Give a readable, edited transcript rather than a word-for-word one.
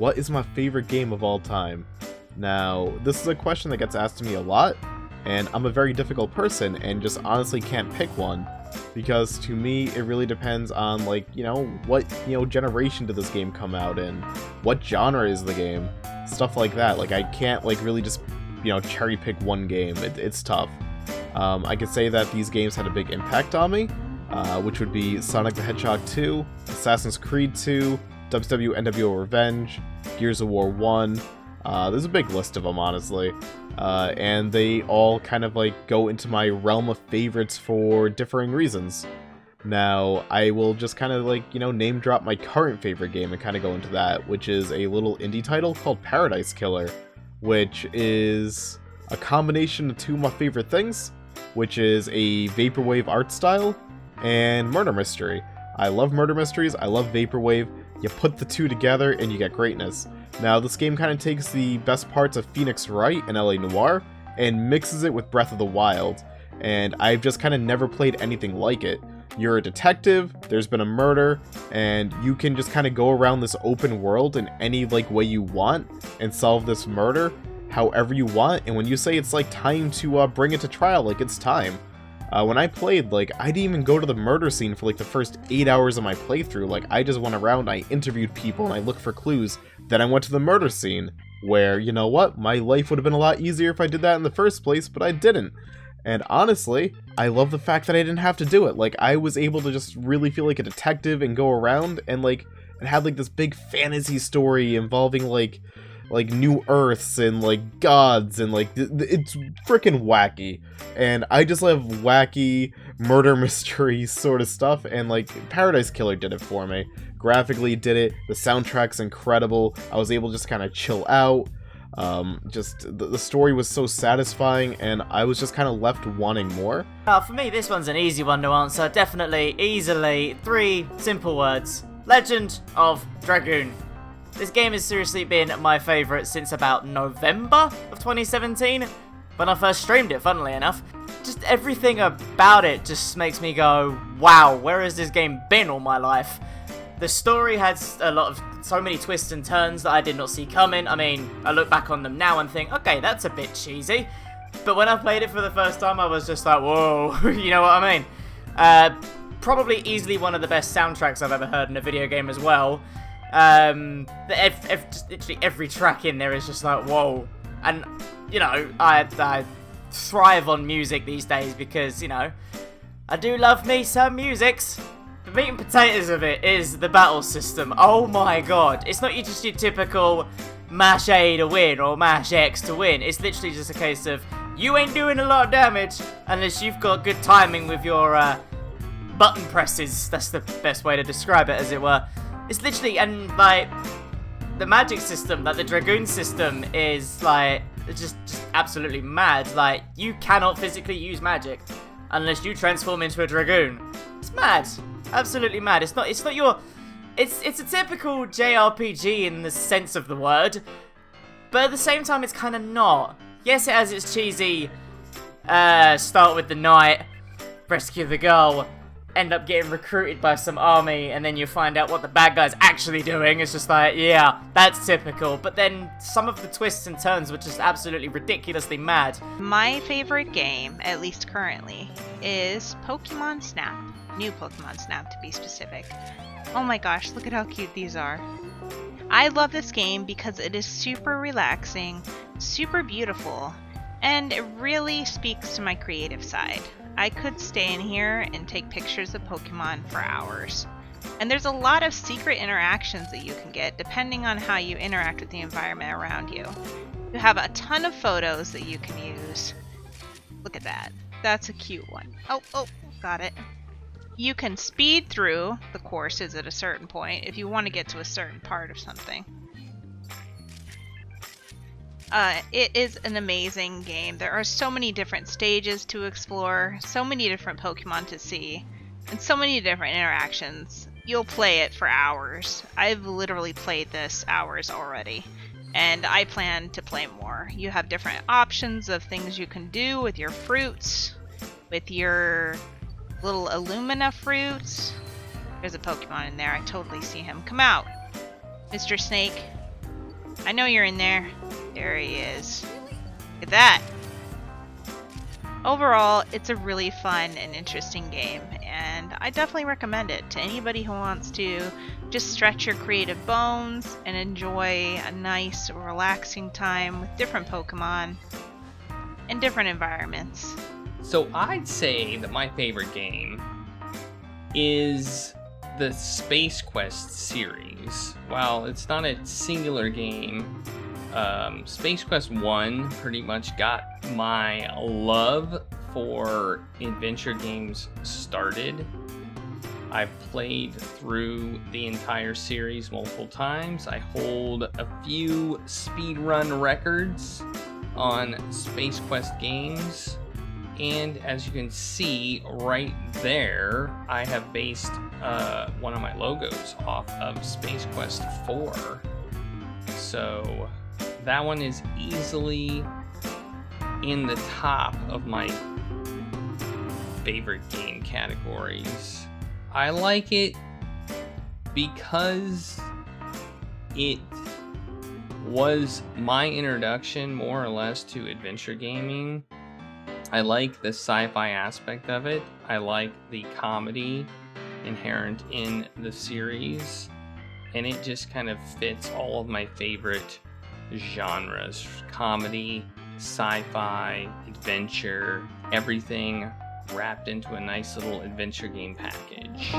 what is my favorite game of all time? Now, this is a question that gets asked to me a lot, and I'm a very difficult person and just honestly can't pick one, because to me it really depends on, like, what generation did this game come out in, what genre is the game, stuff like that. Like, I can't like really just cherry pick one game. It's tough. I could say that these games had a big impact on me, which would be Sonic the Hedgehog 2, Assassin's Creed 2, WCW NWO Revenge, Gears of War 1. There's a big list of them, honestly. And they all kind of like go into my realm of favorites for differing reasons. Now, I will just kind of like, name drop my current favorite game and kind of go into that, which is a little indie title called Paradise Killer, which is a combination of two of my favorite things, which is a vaporwave art style and murder mystery. I love murder mysteries, I love vaporwave. You put the two together and you get greatness. Now, this game kind of takes the best parts of Phoenix Wright and LA Noire and mixes it with Breath of the Wild, and I've just kind of never played anything like it. You're a detective, there's been a murder, and you can just kind of go around this open world in any like way you want and solve this murder however you want. And when you say it's like time to bring it to trial, like it's time. When I played, like, I didn't even go to the murder scene for like the first 8 hours of my playthrough. Like, I just went around, I interviewed people, and I looked for clues. Then I went to the murder scene, where, you know what, my life would have been a lot easier if I did that in the first place, but I didn't. And honestly, I love the fact that I didn't have to do it. Like, I was able to just really feel like a detective and go around, and like, it had like this big fantasy story involving like new earths and like gods, and like it's freaking wacky. And I just love wacky murder mystery sort of stuff, and like Paradise Killer did it for me. Graphically did it, the soundtrack's incredible, I was able to just kind of chill out. Just the story was so satisfying, and I was just kind of left wanting more. For me, this one's an easy one to answer. Definitely, easily, 3 simple words: Legend of Dragoon. This game has seriously been my favourite since about November of 2017, when I first streamed it, funnily enough. Just everything about it just makes me go, wow, where has this game been all my life? The story has so many twists and turns that I did not see coming. I mean, I look back on them now and think, okay, that's a bit cheesy. But when I played it for the first time, I was just like, whoa, you know what I mean? Probably easily one of the best soundtracks I've ever heard in a video game as well. Just literally every track in there is just like, whoa. And, I thrive on music these days because, I do love me some musics. The meat and potatoes of it is the battle system. Oh my god. It's not just your typical mash A to win or mash X to win. It's literally just a case of you ain't doing a lot of damage unless you've got good timing with your button presses. That's the best way to describe it, as it were. It's literally, and like, the magic system, like the Dragoon system, is like, it's just absolutely mad. Like, you cannot physically use magic unless you transform into a Dragoon. It's mad. Absolutely mad. It's not your, it's a typical JRPG in the sense of the word, but at the same time it's kind of not. Yes, it has its cheesy, start with the knight, rescue the girl, end up getting recruited by some army, and then you find out what the bad guy's actually doing. It's just like, yeah, that's typical. But then some of the twists and turns were just absolutely ridiculously mad. My favorite game, at least currently, is Pokemon Snap. New Pokemon Snap, to be specific. Oh my gosh, look at how cute these are. I love this game because it is super relaxing, super beautiful, and it really speaks to my creative side. I could stay in here and take pictures of Pokemon for hours. And there's a lot of secret interactions that you can get depending on how you interact with the environment around you. You have a ton of photos that you can use. Look at that. That's a cute one. Oh, got it. You can speed through the courses at a certain point if you want to get to a certain part of something. It is an amazing game. There are so many different stages to explore, so many different Pokemon to see, and so many different interactions. You'll play it for hours. I've literally played this hours already, and I plan to play more. You have different options of things you can do with your fruits, with your little Illumina fruits. There's a Pokemon in there. I totally see him. Come out, Mr. Snake. I know you're in there. There he is. Look at that. Overall, it's a really fun and interesting game, and I definitely recommend it to anybody who wants to just stretch your creative bones and enjoy a nice, relaxing time with different Pokemon in different environments. So I'd say that my favorite game is the Space Quest series. While it's not a singular game, Space Quest 1 pretty much got my love for adventure games started. I've played through the entire series multiple times. I hold a few speedrun records on Space Quest games. And as you can see right there, I have based one of my logos off of Space Quest 4. So that one is easily in the top of my favorite game categories. I like it because it was my introduction, more or less, to adventure gaming. I like the sci-fi aspect of it. I like the comedy inherent in the series. And it just kind of fits all of my favorite genres. Comedy, sci-fi, adventure, everything wrapped into a nice little adventure game package.